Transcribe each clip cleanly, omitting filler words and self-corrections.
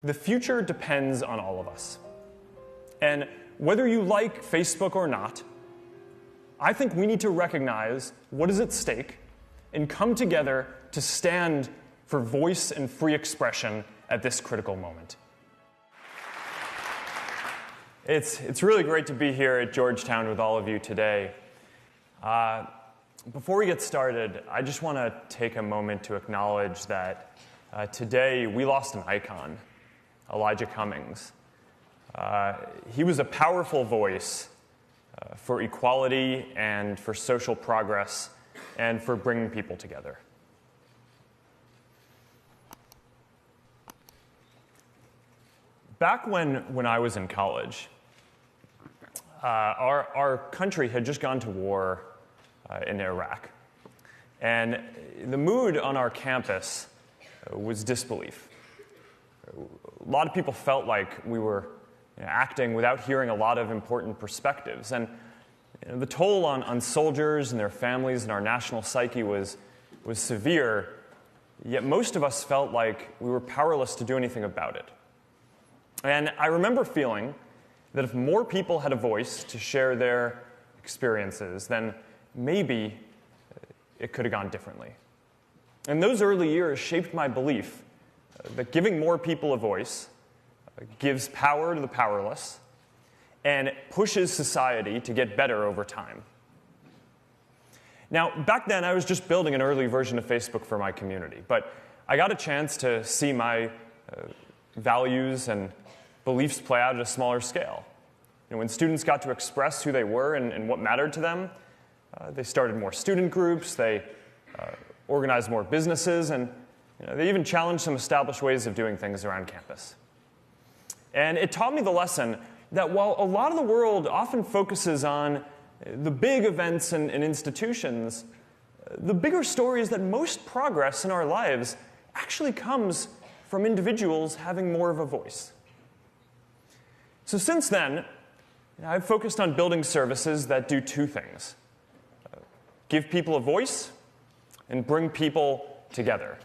The future depends on all of us. And whether you like Facebook or not, I think we need to recognize what is at stake and come together to stand for voice and free expression at this critical moment. It's really great to be here at Georgetown with all of you today. Before we get started, I just want to take a moment to acknowledge that today we lost an icon, Elijah Cummings. He was a powerful voice for equality and for social progress and for bringing people together. Back when I was in college, our country had just gone to war in Iraq. And the mood on our campus was disbelief. A lot of people felt like we were acting without hearing a lot of important perspectives. And the toll on soldiers and their families and our national psyche was severe, yet most of us felt like we were powerless to do anything about it. And I remember feeling that if more people had a voice to share their experiences, then maybe it could have gone differently. And those early years shaped my belief that giving more people a voice gives power to the powerless and pushes society to get better over time. Now, back then, I was just building an early version of Facebook for my community, but I got a chance to see my values and beliefs play out at a smaller scale. When students got to express who they were and what mattered to them, they started more student groups, they organized more businesses, and they even challenged some established ways of doing things around campus. And it taught me the lesson that while a lot of the world often focuses on the big events and institutions, the bigger story is that most progress in our lives actually comes from individuals having more of a voice. So since then, I've focused on building services that do two things: give people a voice and bring people together.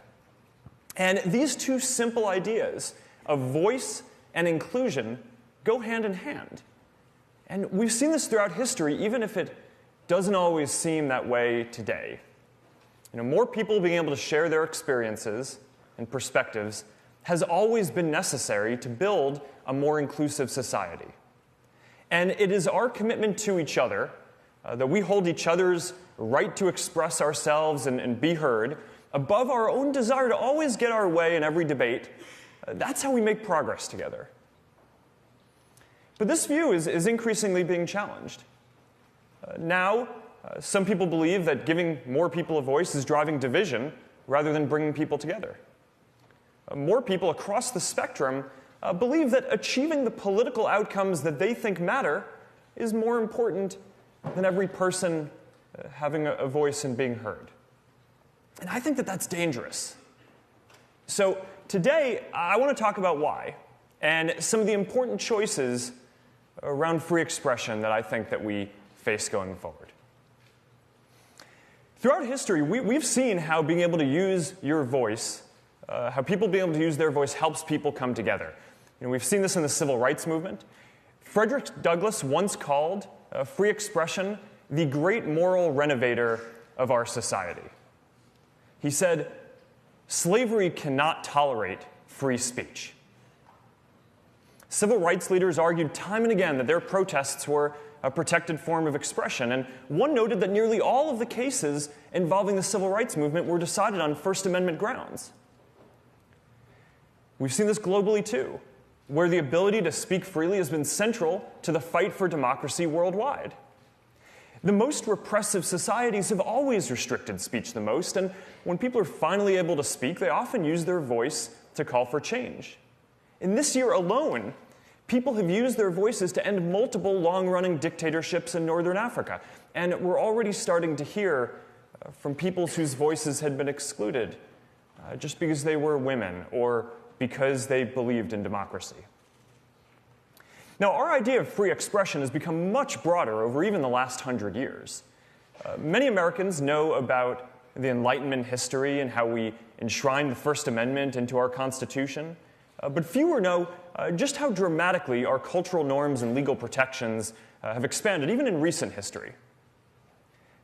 And these two simple ideas of voice and inclusion go hand in hand. And we've seen this throughout history, even if it doesn't always seem that way today. More people being able to share their experiences and perspectives has always been necessary to build a more inclusive society. And it is our commitment to each other that we hold each other's right to express ourselves and be heard above our own desire to always get our way in every debate. That's how we make progress together. But this view is increasingly being challenged. Now, some people believe that giving more people a voice is driving division rather than bringing people together. More people across the spectrum believe that achieving the political outcomes that they think matter is more important than every person having a voice and being heard. And I think that that's dangerous. So today, I want to talk about why and some of the important choices around free expression that I think that we face going forward. Throughout history, we've seen how being able to use your voice, how people being able to use their voice helps people come together. We've seen this in the civil rights movement. Frederick Douglass once called free expression the great moral renovator of our society. He said, "Slavery cannot tolerate free speech." Civil rights leaders argued time and again that their protests were a protected form of expression, and one noted that nearly all of the cases involving the civil rights movement were decided on First Amendment grounds. We've seen this globally too, where the ability to speak freely has been central to the fight for democracy worldwide. The most repressive societies have always restricted speech the most, and when people are finally able to speak, they often use their voice to call for change. In this year alone, people have used their voices to end multiple long-running dictatorships in northern Africa, and we're already starting to hear from people whose voices had been excluded just because they were women or because they believed in democracy. Now, our idea of free expression has become much broader over even the last 100 years. Many Americans know about the Enlightenment history and how we enshrined the First Amendment into our Constitution. but fewer know just how dramatically our cultural norms and legal protections have expanded, even in recent history.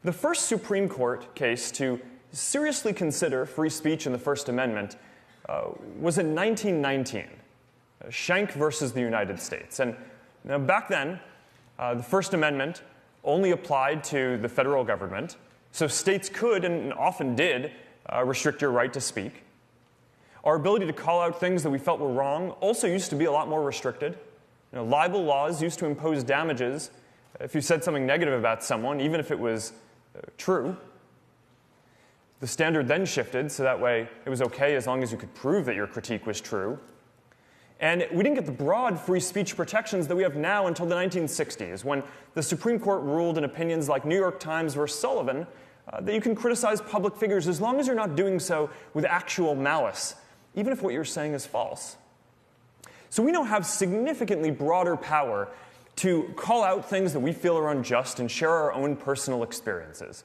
The first Supreme Court case to seriously consider free speech in the First Amendment was in 1919, Schenck versus the United States. And back then, the First Amendment only applied to the federal government, so states could, and often did, restrict your right to speak. Our ability to call out things that we felt were wrong also used to be a lot more restricted. Libel laws used to impose damages if you said something negative about someone, even if it was true. The standard then shifted, so that way it was okay as long as you could prove that your critique was true. And we didn't get the broad free speech protections that we have now until the 1960s, when the Supreme Court ruled in opinions like New York Times versus Sullivan that you can criticize public figures as long as you're not doing so with actual malice, even if what you're saying is false. So we now have significantly broader power to call out things that we feel are unjust and share our own personal experiences.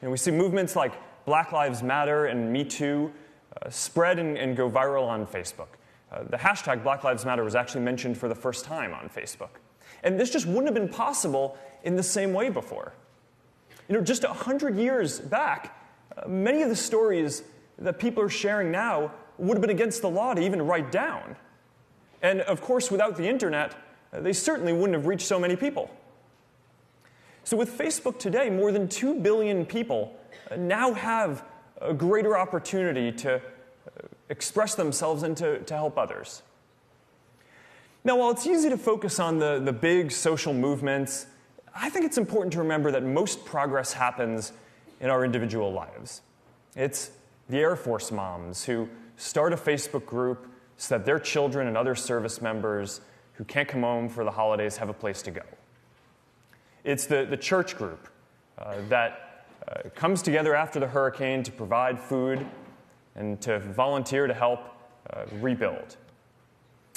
And we see movements like Black Lives Matter and Me Too spread and go viral on Facebook. The hashtag Black Lives Matter was actually mentioned for the first time on Facebook. And this just wouldn't have been possible in the same way before. Just 100 years back, many of the stories that people are sharing now would have been against the law to even write down. And of course, without the internet, they certainly wouldn't have reached so many people. So with Facebook today, more than 2 billion people now have a greater opportunity to express themselves and to help others. Now, while it's easy to focus on the big social movements, I think it's important to remember that most progress happens in our individual lives. It's the Air Force moms who start a Facebook group so that their children and other service members who can't come home for the holidays have a place to go. It's the church group that comes together after the hurricane to provide food and to volunteer to help rebuild.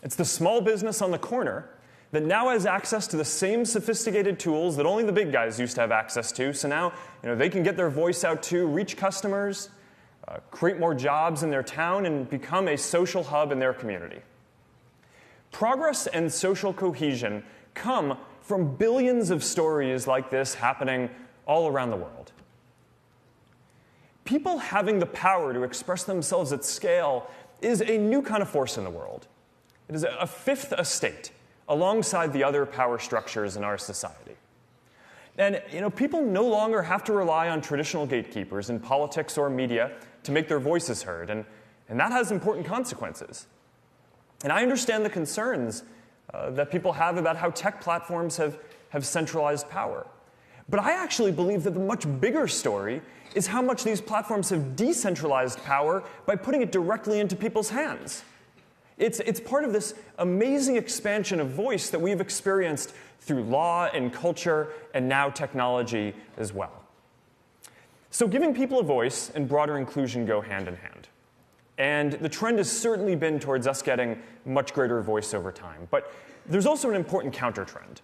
It's the small business on the corner that now has access to the same sophisticated tools that only the big guys used to have access to. So now they can get their voice out too, reach customers, create more jobs in their town, and become a social hub in their community. Progress and social cohesion come from billions of stories like this happening all around the world. People having the power to express themselves at scale is a new kind of force in the world. It is a fifth estate alongside the other power structures in our society. And people no longer have to rely on traditional gatekeepers in politics or media to make their voices heard, and that has important consequences. And I understand the concerns that people have about how tech platforms have centralized power. But I actually believe that the much bigger story is how much these platforms have decentralized power by putting it directly into people's hands. It's part of this amazing expansion of voice that we've experienced through law and culture and now technology as well. So giving people a voice and broader inclusion go hand in hand. And the trend has certainly been towards us getting much greater voice over time. But there's also an important counter-trend,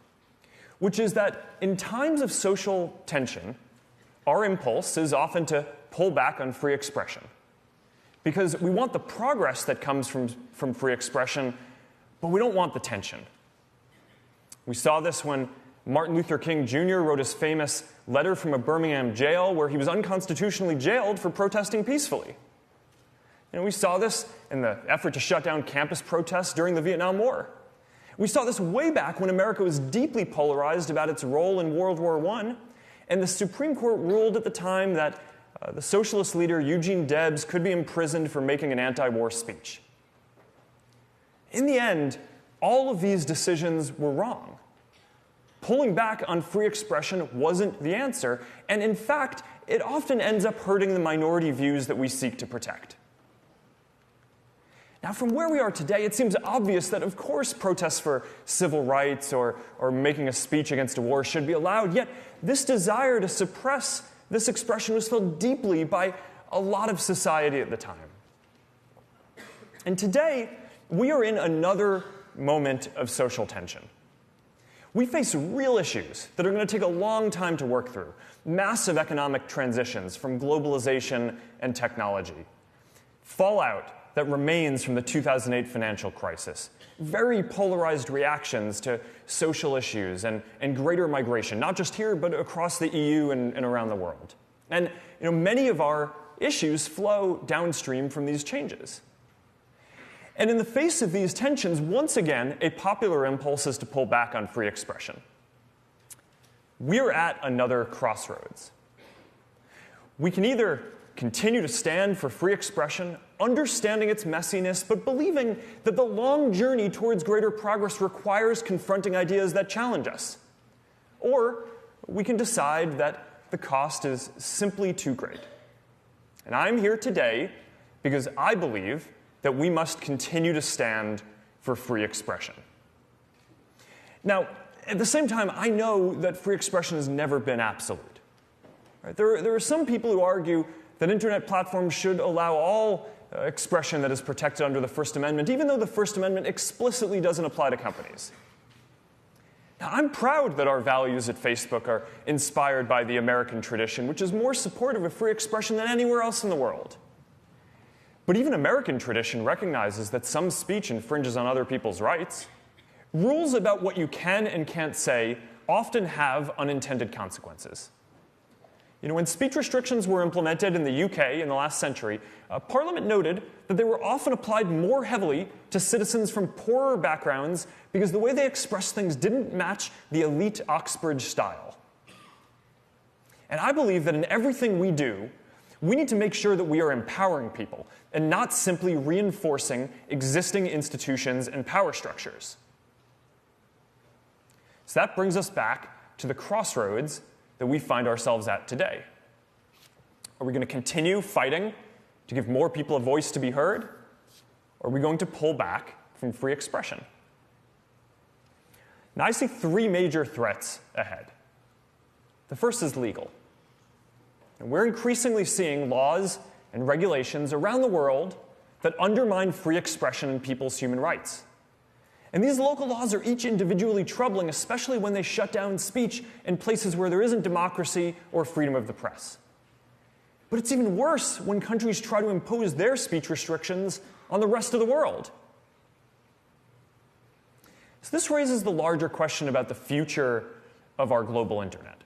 which is that in times of social tension, our impulse is often to pull back on free expression. Because we want the progress that comes from free expression, but we don't want the tension. We saw this when Martin Luther King Jr. wrote his famous letter from a Birmingham jail where he was unconstitutionally jailed for protesting peacefully. We saw this in the effort to shut down campus protests during the Vietnam War. We saw this way back when America was deeply polarized about its role in World War I, and the Supreme Court ruled at the time that the socialist leader Eugene Debs could be imprisoned for making an anti-war speech. In the end, all of these decisions were wrong. Pulling back on free expression wasn't the answer, and in fact, it often ends up hurting the minority views that we seek to protect. Now, from where we are today, it seems obvious that, of course, protests for civil rights or making a speech against a war should be allowed, yet this desire to suppress this expression was felt deeply by a lot of society at the time. And today, we are in another moment of social tension. We face real issues that are going to take a long time to work through, massive economic transitions from globalization and technology, fallout that remains from the 2008 financial crisis. Very polarized reactions to social issues and greater migration, not just here, but across the EU and around the world. And many of our issues flow downstream from these changes. And in the face of these tensions, once again, a popular impulse is to pull back on free expression. We're at another crossroads. We can either continue to stand for free expression, understanding its messiness, but believing that the long journey towards greater progress requires confronting ideas that challenge us. Or we can decide that the cost is simply too great. And I'm here today because I believe that we must continue to stand for free expression. Now, at the same time, I know that free expression has never been absolute. Right? There are some people who argue that internet platforms should allow all expression that is protected under the First Amendment, even though the First Amendment explicitly doesn't apply to companies. Now, I'm proud that our values at Facebook are inspired by the American tradition, which is more supportive of free expression than anywhere else in the world. But even American tradition recognizes that some speech infringes on other people's rights. Rules about what you can and can't say often have unintended consequences. When speech restrictions were implemented in the UK in the last century, Parliament noted that they were often applied more heavily to citizens from poorer backgrounds because the way they expressed things didn't match the elite Oxbridge style. And I believe that in everything we do, we need to make sure that we are empowering people and not simply reinforcing existing institutions and power structures. So that brings us back to the crossroads that we find ourselves at today. Are we going to continue fighting to give more people a voice to be heard? Or are we going to pull back from free expression? Now, I see three major threats ahead. The first is legal. And we're increasingly seeing laws and regulations around the world that undermine free expression and people's human rights. And these local laws are each individually troubling, especially when they shut down speech in places where there isn't democracy or freedom of the press. But it's even worse when countries try to impose their speech restrictions on the rest of the world. So this raises the larger question about the future of our global internet.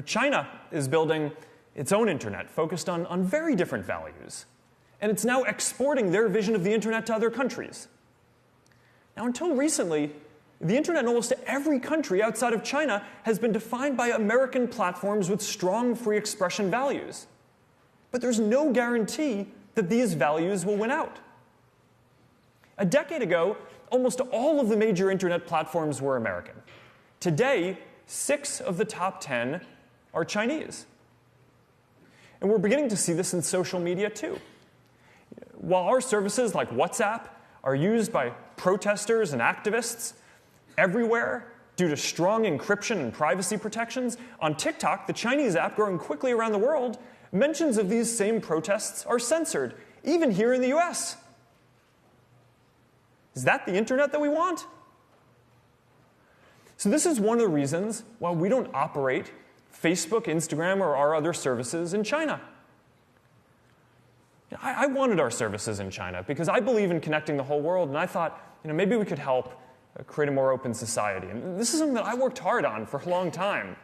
China is building its own internet focused on very different values. And it's now exporting their vision of the internet to other countries. Now, until recently, the internet in almost every country outside of China has been defined by American platforms with strong free expression values. But there's no guarantee that these values will win out. A decade ago, almost all of the major internet platforms were American. Today, 6 of the top 10 are Chinese. And we're beginning to see this in social media too. While our services like WhatsApp are used by protesters and activists everywhere due to strong encryption and privacy protections, on TikTok, the Chinese app growing quickly around the world, mentions of these same protests are censored, even here in the US. Is that the internet that we want? So this is one of the reasons why we don't operate Facebook, Instagram, or our other services in China. I wanted our services in China because I believe in connecting the whole world, and I thought, maybe we could help create a more open society. And this is something that I worked hard on for a long time.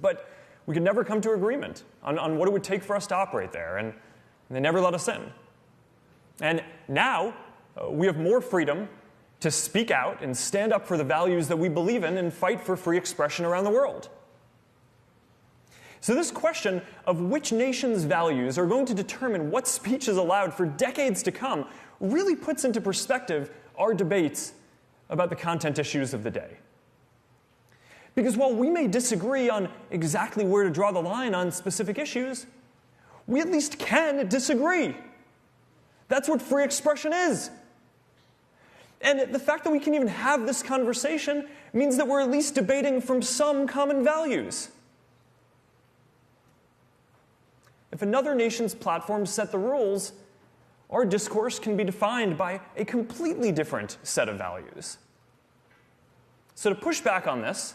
But we could never come to agreement on what it would take for us to operate there, and they never let us in. And now, we have more freedom to speak out and stand up for the values that we believe in and fight for free expression around the world. So this question of which nation's values are going to determine what speech is allowed for decades to come really puts into perspective our debates about the content issues of the day. Because while we may disagree on exactly where to draw the line on specific issues, we at least can disagree. That's what free expression is. And the fact that we can even have this conversation means that we're at least debating from some common values. If another nation's platforms set the rules, our discourse can be defined by a completely different set of values. So to push back on this,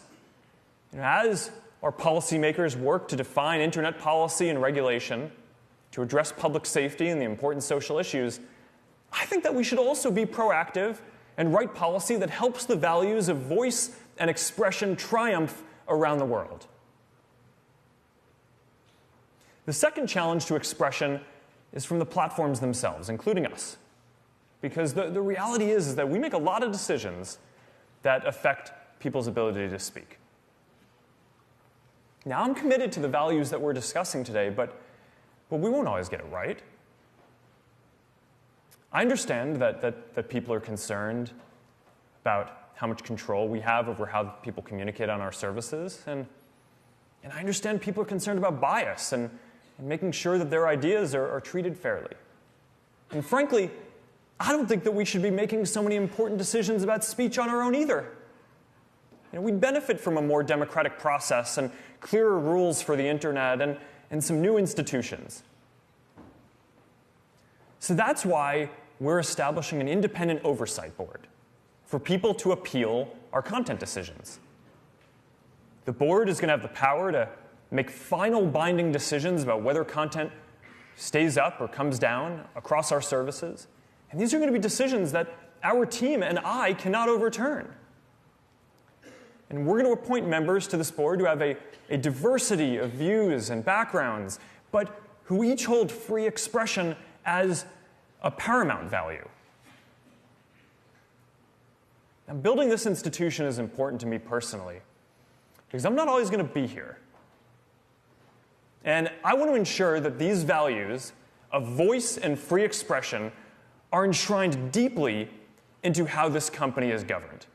as our policymakers work to define internet policy and regulation, to address public safety and the important social issues, I think that we should also be proactive and write policy that helps the values of voice and expression triumph around the world. The second challenge to expression is from the platforms themselves, including us. Because the reality is that we make a lot of decisions that affect people's ability to speak. Now, I'm committed to the values that we're discussing today, but we won't always get it right. I understand that people are concerned about how much control we have over how people communicate on our services, and I understand people are concerned about bias and making sure that their ideas are treated fairly. And frankly, I don't think that we should be making so many important decisions about speech on our own either. We'd benefit from a more democratic process and clearer rules for the internet and some new institutions. So that's why we're establishing an independent oversight board for people to appeal our content decisions. The board is going to have the power to make final binding decisions about whether content stays up or comes down across our services. And these are going to be decisions that our team and I cannot overturn. And we're going to appoint members to this board who have a diversity of views and backgrounds, but who each hold free expression as a paramount value. Now, building this institution is important to me personally, because I'm not always going to be here. And I want to ensure that these values of voice and free expression are enshrined deeply into how this company is governed.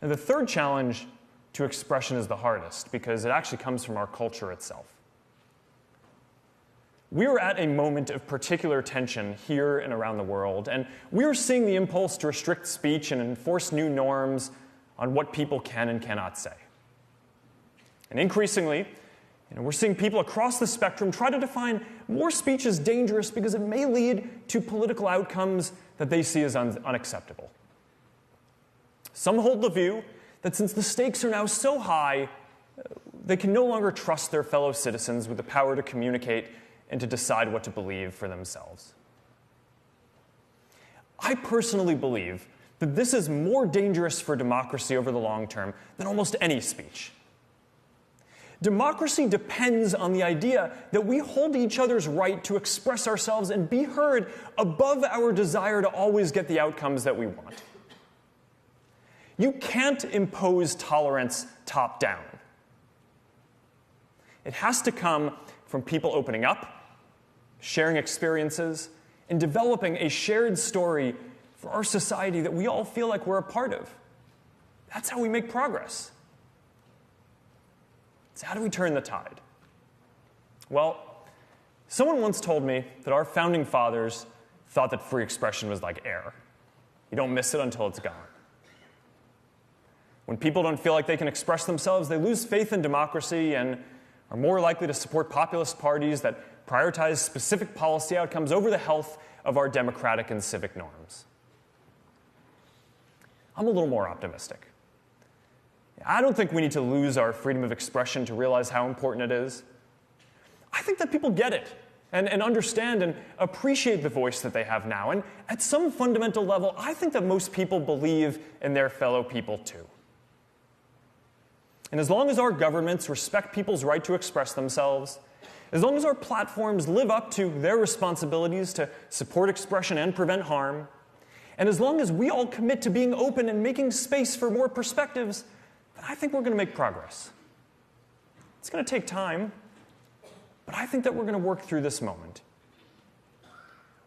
And the third challenge to expression is the hardest, because it actually comes from our culture itself. We are at a moment of particular tension here and around the world, and we are seeing the impulse to restrict speech and enforce new norms on what people can and cannot say. And increasingly, we're seeing people across the spectrum try to define more speech as dangerous because it may lead to political outcomes that they see as unacceptable. Some hold the view that since the stakes are now so high, they can no longer trust their fellow citizens with the power to communicate and to decide what to believe for themselves. I personally believe that this is more dangerous for democracy over the long term than almost any speech. Democracy depends on the idea that we hold each other's right to express ourselves and be heard above our desire to always get the outcomes that we want. You can't impose tolerance top-down. It has to come from people opening up, sharing experiences, and developing a shared story for our society that we all feel like we're a part of. That's how we make progress. So how do we turn the tide? Well, someone once told me that our founding fathers thought that free expression was like air. You don't miss it until it's gone. When people don't feel like they can express themselves, they lose faith in democracy and are more likely to support populist parties that prioritize specific policy outcomes over the health of our democratic and civic norms. I'm a little more optimistic. I don't think we need to lose our freedom of expression to realize how important it is. I think that people get it and understand and appreciate the voice that they have now. And at some fundamental level, I think that most people believe in their fellow people too. And as long as our governments respect people's right to express themselves, as long as our platforms live up to their responsibilities to support expression and prevent harm, and as long as we all commit to being open and making space for more perspectives, then I think we're going to make progress. It's going to take time, but I think that we're going to work through this moment.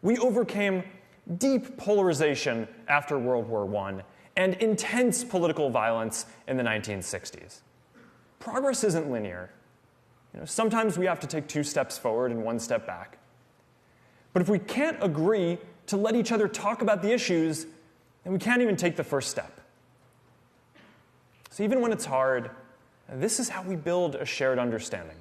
We overcame deep polarization after World War I and intense political violence in the 1960s. Progress isn't linear. Sometimes we have to take 2 steps forward and 1 step back. But if we can't agree to let each other talk about the issues, then we can't even take the first step. So even when it's hard, this is how we build a shared understanding.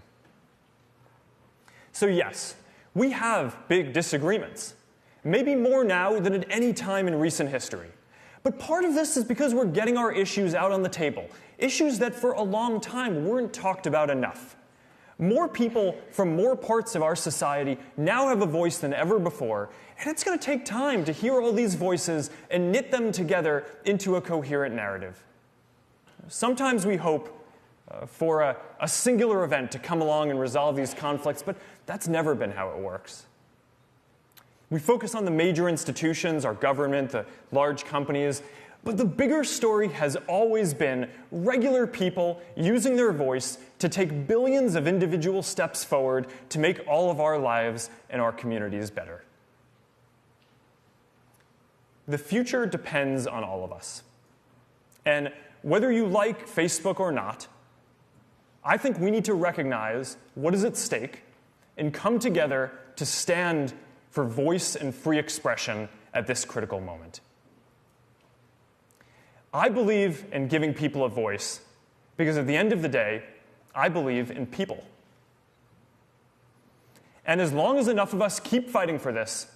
So yes, we have big disagreements, maybe more now than at any time in recent history. But part of this is because we're getting our issues out on the table, issues that for a long time weren't talked about enough. More people from more parts of our society now have a voice than ever before, and it's going to take time to hear all these voices and knit them together into a coherent narrative. Sometimes we hope for a singular event to come along and resolve these conflicts, but that's never been how it works. We focus on the major institutions, our government, the large companies, but the bigger story has always been regular people using their voice to take billions of individual steps forward to make all of our lives and our communities better. The future depends on all of us. And whether you like Facebook or not, I think we need to recognize what is at stake and come together to stand for voice and free expression at this critical moment. I believe in giving people a voice because at the end of the day, I believe in people. And as long as enough of us keep fighting for this,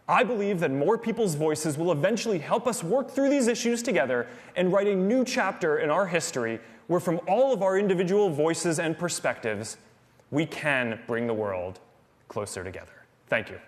I believe that more people's voices will eventually help us work through these issues together and write a new chapter in our history where from all of our individual voices and perspectives, we can bring the world closer together. Thank you.